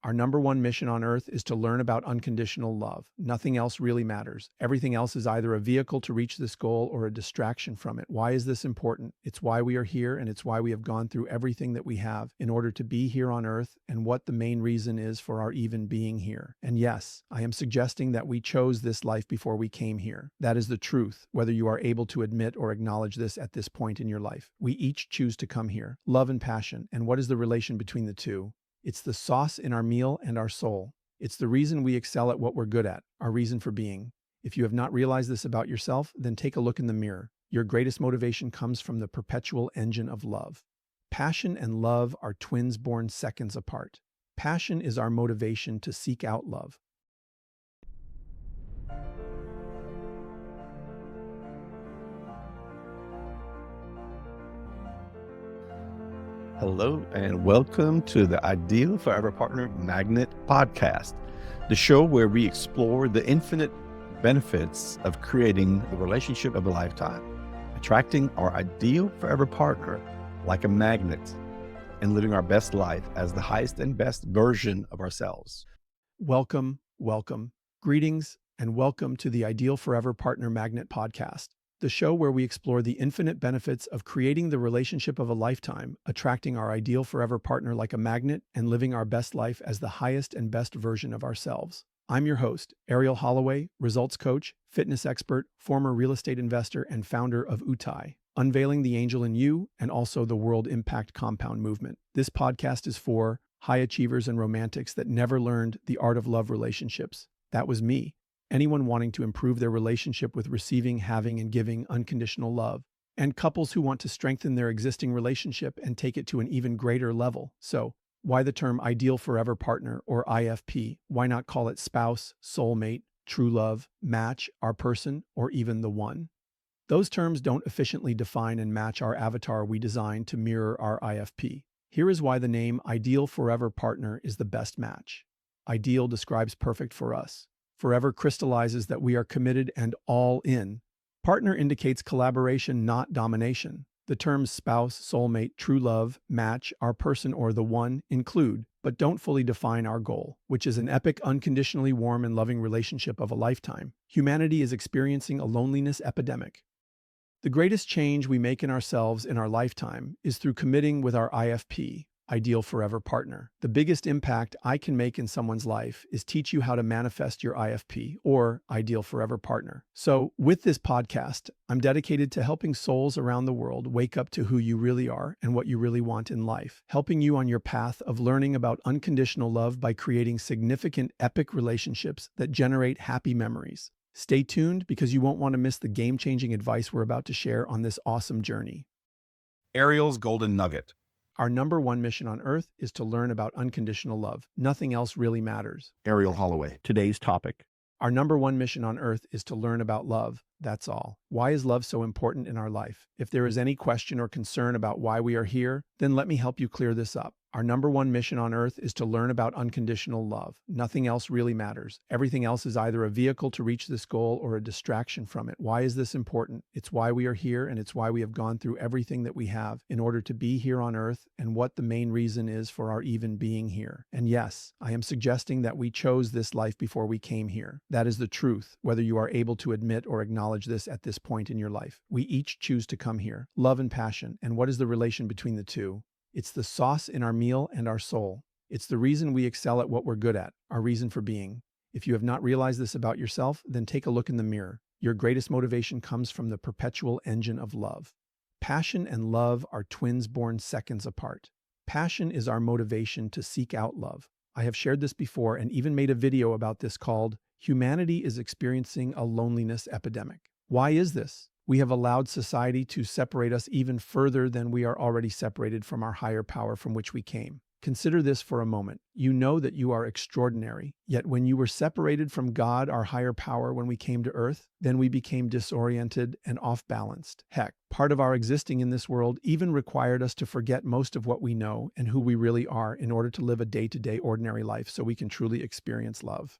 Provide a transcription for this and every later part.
Our number one mission on earth is to learn about unconditional love. Nothing else really matters. Everything else is either a vehicle to reach this goal or a distraction from it. Why is this important? It's why we are here, and it's why we have gone through everything that we have in order to be here on earth, and what the main reason is for our even being here. And yes, I am suggesting that we chose this life before we came here. That is the truth, whether you are able to admit or acknowledge this at this point in your life. We each choose to come here. Love and passion. And what is the relation between the two? It's the sauce in our meal and our soul. It's the reason we excel at what we're good at, our reason for being. If you have not realized this about yourself, then take a look in the mirror. Your greatest motivation comes from the perpetual engine of love. Passion and love are twins born seconds apart. Passion is our motivation to seek out love. Hello, and welcome to the Ideal Forever Partner Magnet Podcast, the show where we explore the infinite benefits of creating the relationship of a lifetime, attracting our ideal forever partner like a magnet, and living our best life as the highest and best version of ourselves. Welcome, welcome, greetings, and welcome to the Ideal Forever Partner Magnet Podcast, the show where we explore the infinite benefits of creating the relationship of a lifetime, attracting our ideal forever partner like a magnet, and living our best life as the highest and best version of ourselves. I'm your host, Arell Holloway, results coach, fitness expert, former real estate investor, and founder of UTAIY, Unveiling the Angel in You, and also the World Impact Compound Movement. This podcast is for high achievers and romantics that never learned the art of love relationships. That was me. Anyone wanting to improve their relationship with receiving, having, and giving unconditional love, and couples who want to strengthen their existing relationship and take it to an even greater level. So, why the term Ideal Forever Partner, or IFP? Why not call it spouse, soulmate, true love, match, our person, or even the one? Those terms don't efficiently define and match our avatar we designed to mirror our IFP. Here is why the name Ideal Forever Partner is the best match. Ideal describes perfect for us. Forever crystallizes that we are committed and all in. Partner indicates collaboration, not domination. The terms spouse, soulmate, true love, match, our person, or the one include, but don't fully define our goal, which is an epic, unconditionally warm and loving relationship of a lifetime. Humanity is experiencing a loneliness epidemic. The greatest change we make in ourselves in our lifetime is through committing with our IFP, Ideal Forever Partner. The biggest impact I can make in someone's life is teach you how to manifest your IFP, or Ideal Forever Partner. So with this podcast, I'm dedicated to helping souls around the world wake up to who you really are and what you really want in life, helping you on your path of learning about unconditional love by creating significant, epic relationships that generate happy memories. Stay tuned because you won't want to miss the game-changing advice we're about to share on this awesome journey. Arell's Golden Nugget. Our number one mission on earth is to learn about unconditional love. Nothing else really matters. Arell Holloway. Today's topic. Our number one mission on earth is to learn about love. That's all. Why is love so important in our life? If there is any question or concern about why we are here, then let me help you clear this up. Our number one mission on earth is to learn about unconditional love. Nothing else really matters. Everything else is either a vehicle to reach this goal or a distraction from it. Why is this important? It's why we are here, and it's why we have gone through everything that we have in order to be here on earth, and what the main reason is for our even being here. And yes, I am suggesting that we chose this life before we came here. That is the truth, whether you are able to admit or acknowledge this at this point in your life. We each choose to come here. Love and passion. And what is the relation between the two? It's the sauce in our meal and our soul. It's the reason we excel at what we're good at, our reason for being. If you have not realized this about yourself, then take a look in the mirror. Your greatest motivation comes from the perpetual engine of love. Passion and love are twins born seconds apart. Passion is our motivation to seek out love. I have shared this before and even made a video about this called Humanity is Experiencing a Loneliness Epidemic. Why is this? We have allowed society to separate us even further than we are already separated from our higher power from which we came. Consider this for a moment. You know that you are extraordinary, yet when you were separated from God, our higher power, when we came to earth, then we became disoriented and off-balanced. Heck, part of our existing in this world even required us to forget most of what we know and who we really are in order to live a day-to-day ordinary life so we can truly experience love.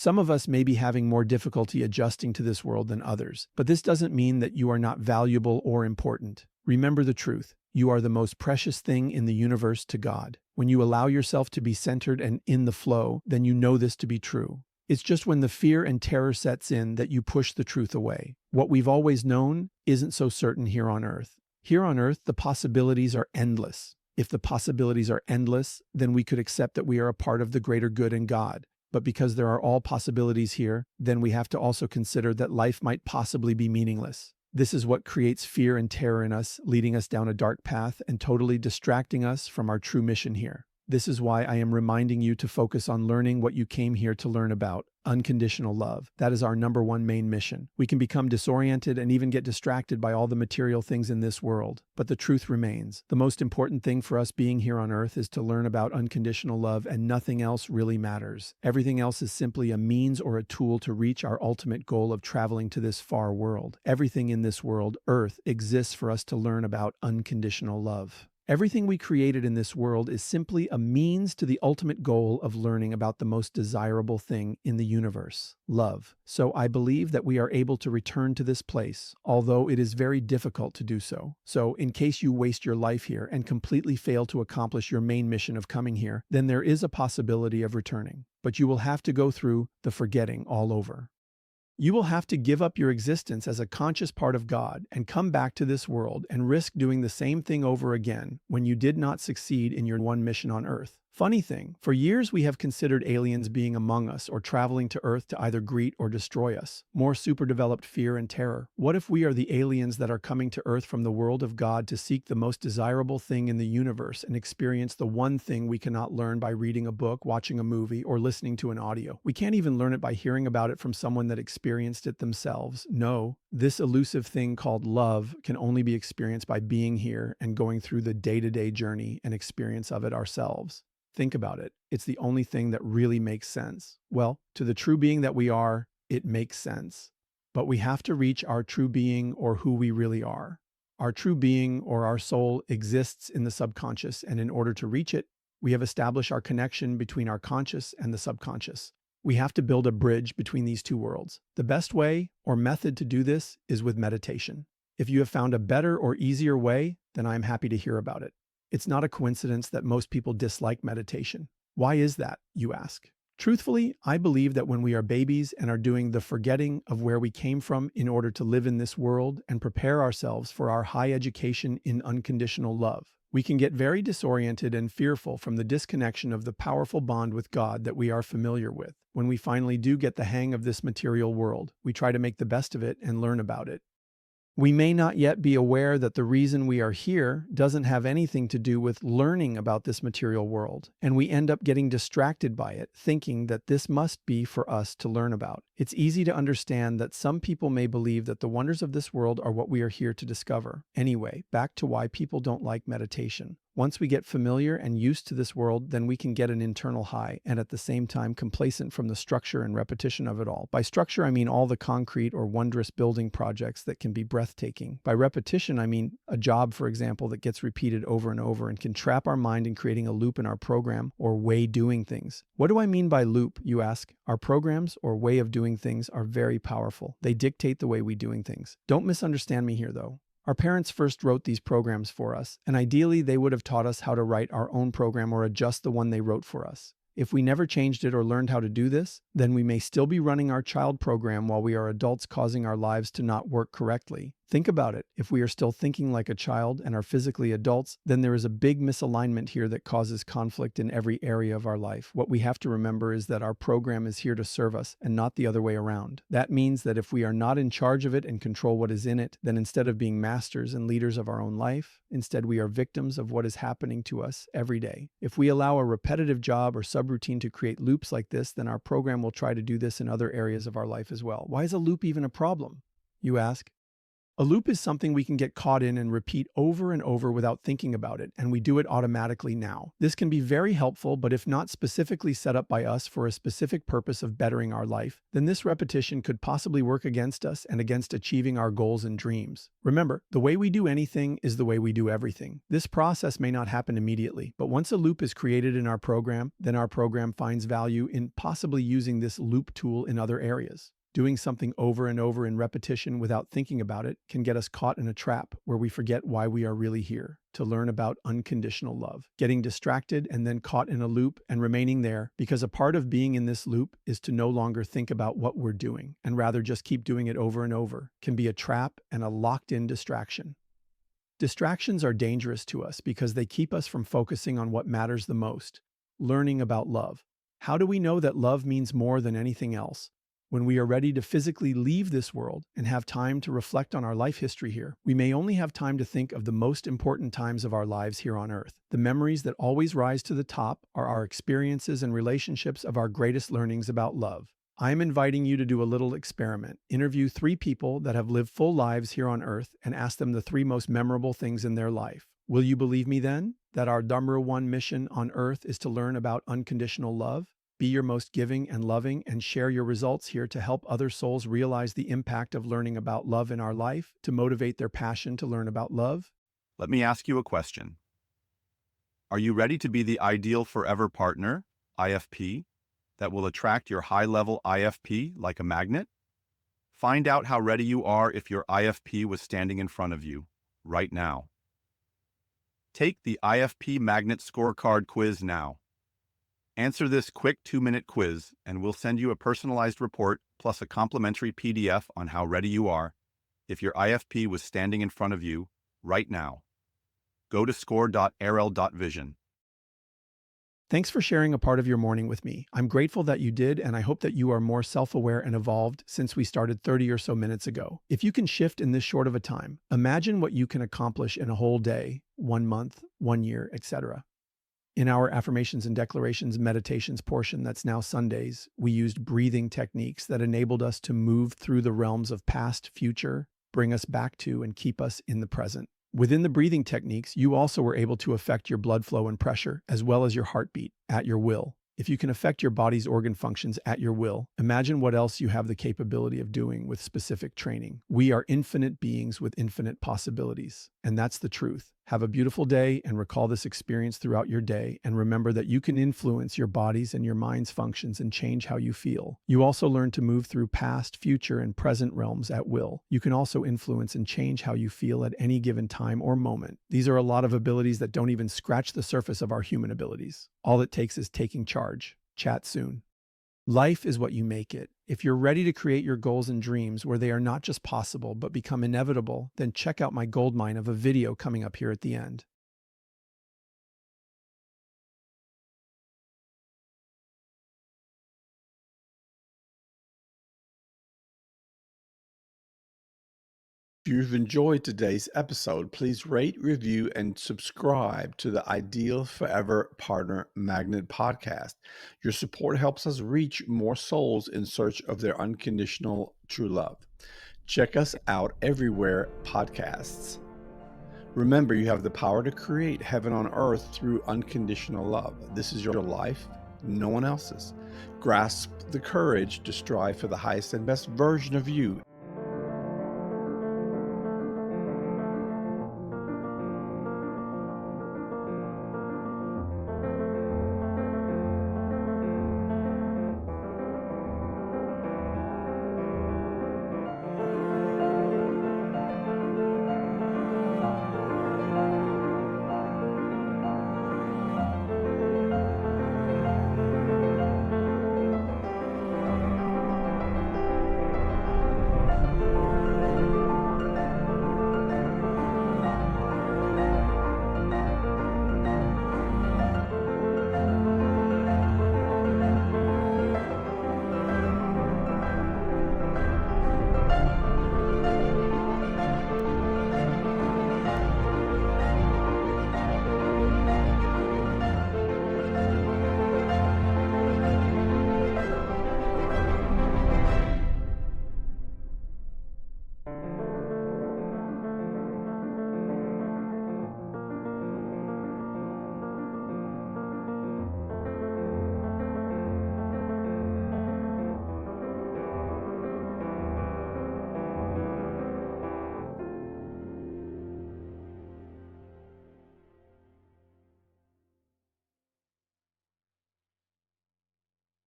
Some of us may be having more difficulty adjusting to this world than others, but this doesn't mean that you are not valuable or important. Remember the truth. You are the most precious thing in the universe to God. When you allow yourself to be centered and in the flow, then you know this to be true. It's just when the fear and terror sets in that you push the truth away. What we've always known isn't so certain here on Earth. Here on Earth, the possibilities are endless. If the possibilities are endless, then we could accept that we are a part of the greater good and God. But because there are all possibilities here, then we have to also consider that life might possibly be meaningless. This is what creates fear and terror in us, leading us down a dark path and totally distracting us from our true mission here. This is why I am reminding you to focus on learning what you came here to learn about, unconditional love. That is our #1 main mission. We can become disoriented and even get distracted by all the material things in this world. But the truth remains. The most important thing for us being here on Earth is to learn about unconditional love, and nothing else really matters. Everything else is simply a means or a tool to reach our ultimate goal of traveling to this far world. Everything in this world, Earth, exists for us to learn about unconditional love. Everything we created in this world is simply a means to the ultimate goal of learning about the most desirable thing in the universe, love. So I believe that we are able to return to this place, although it is very difficult to do so. So in case you waste your life here and completely fail to accomplish your main mission of coming here, then there is a possibility of returning. But you will have to go through the forgetting all over. You will have to give up your existence as a conscious part of God and come back to this world and risk doing the same thing over again when you did not succeed in your one mission on Earth. Funny thing, for years we have considered aliens being among us or traveling to Earth to either greet or destroy us. More superdeveloped fear and terror. What if we are the aliens that are coming to Earth from the world of God to seek the most desirable thing in the universe and experience the one thing we cannot learn by reading a book, watching a movie, or listening to an audio? We can't even learn it by hearing about it from someone that experienced it themselves. No, this elusive thing called love can only be experienced by being here and going through the day-to-day journey and experience of it ourselves. Think about it. It's the only thing that really makes sense. Well, to the true being that we are, it makes sense. But we have to reach our true being, or who we really are. Our true being, or our soul, exists in the subconscious, and in order to reach it, we have established our connection between our conscious and the subconscious. We have to build a bridge between these two worlds. The best way or method to do this is with meditation. If you have found a better or easier way, then I am happy to hear about it. It's not a coincidence that most people dislike meditation. Why is that, you ask? Truthfully, I believe that when we are babies and are doing the forgetting of where we came from in order to live in this world and prepare ourselves for our high education in unconditional love, we can get very disoriented and fearful from the disconnection of the powerful bond with God that we are familiar with. When we finally do get the hang of this material world, we try to make the best of it and learn about it. We may not yet be aware that the reason we are here doesn't have anything to do with learning about this material world, and we end up getting distracted by it, thinking that this must be for us to learn about. It's easy to understand that some people may believe that the wonders of this world are what we are here to discover. Anyway, back to why people don't like meditation. Once we get familiar and used to this world, then we can get an internal high and at the same time complacent from the structure and repetition of it all. By structure, I mean all the concrete or wondrous building projects that can be breathtaking. By repetition, I mean a job, for example, that gets repeated over and over and can trap our mind in creating a loop in our program or way doing things. What do I mean by loop, you ask? Our programs or way of doing things are very powerful. They dictate the way we doing things. Don't misunderstand me here, though. Our parents first wrote these programs for us, and ideally they would have taught us how to write our own program or adjust the one they wrote for us. If we never changed it or learned how to do this, then we may still be running our child program while we are adults, causing our lives to not work correctly. Think about it. If we are still thinking like a child and are physically adults, then there is a big misalignment here that causes conflict in every area of our life. What we have to remember is that our program is here to serve us and not the other way around. That means that if we are not in charge of it and control what is in it, then instead of being masters and leaders of our own life, instead we are victims of what is happening to us every day. If we allow a repetitive job or subroutine to create loops like this, then our program will try to do this in other areas of our life as well. Why is a loop even a problem, you ask? A loop is something we can get caught in and repeat over and over without thinking about it, and we do it automatically now. This can be very helpful, but if not specifically set up by us for a specific purpose of bettering our life, then this repetition could possibly work against us and against achieving our goals and dreams. Remember, the way we do anything is the way we do everything. This process may not happen immediately, but once a loop is created in our program, then our program finds value in possibly using this loop tool in other areas. Doing something over and over in repetition without thinking about it can get us caught in a trap where we forget why we are really here, to learn about unconditional love. Getting distracted and then caught in a loop and remaining there, because a part of being in this loop is to no longer think about what we're doing and rather just keep doing it over and over, can be a trap and a locked-in distraction. Distractions are dangerous to us because they keep us from focusing on what matters the most, learning about love. How do we know that love means more than anything else? When we are ready to physically leave this world and have time to reflect on our life history here, we may only have time to think of the most important times of our lives here on Earth. The memories that always rise to the top are our experiences and relationships of our greatest learnings about love. I am inviting you to do a little experiment. Interview 3 people that have lived full lives here on Earth and ask them the 3 most memorable things in their life. Will you believe me then that our number one mission on Earth is to learn about unconditional love? Be your most giving and loving and share your results here to help other souls realize the impact of learning about love in our life, to motivate their passion to learn about love. Let me ask you a question. Are you ready to be the ideal forever partner, IFP, that will attract your high-level IFP like a magnet? Find out how ready you are if your IFP was standing in front of you, right now. Take the IFP Magnet Scorecard quiz now. Answer this quick 2-minute quiz, and we'll send you a personalized report plus a complimentary PDF on how ready you are if your IFP was standing in front of you right now. Go to score.arell.vision. Thanks for sharing a part of your morning with me. I'm grateful that you did, and I hope that you are more self-aware and evolved since we started 30 or so minutes ago. If you can shift in this short of a time, imagine what you can accomplish in a whole day, 1 month, 1 year, etc. In our affirmations and declarations meditations portion that's now Sundays, we used breathing techniques that enabled us to move through the realms of past, future, bring us back to, and keep us in the present. Within the breathing techniques, you also were able to affect your blood flow and pressure, as well as your heartbeat, at your will. If you can affect your body's organ functions at your will, imagine what else you have the capability of doing with specific training. We are infinite beings with infinite possibilities, and that's the truth. Have a beautiful day and recall this experience throughout your day, and remember that you can influence your body's and your mind's functions and change how you feel. You also learn to move through past, future, and present realms at will. You can also influence and change how you feel at any given time or moment. These are a lot of abilities that don't even scratch the surface of our human abilities. All it takes is taking charge. Chat soon. Life is what you make it. If you're ready to create your goals and dreams where they are not just possible but become inevitable, then check out my goldmine of a video coming up here at the end. If you've enjoyed today's episode, please rate, review, and subscribe to the Ideal Forever Partner Magnet podcast. Your support helps us reach more souls in search of their unconditional true love. Check us out everywhere podcasts. Remember, you have the power to create heaven on earth through unconditional love. This is your life, no one else's. Grasp the courage to strive for the highest and best version of you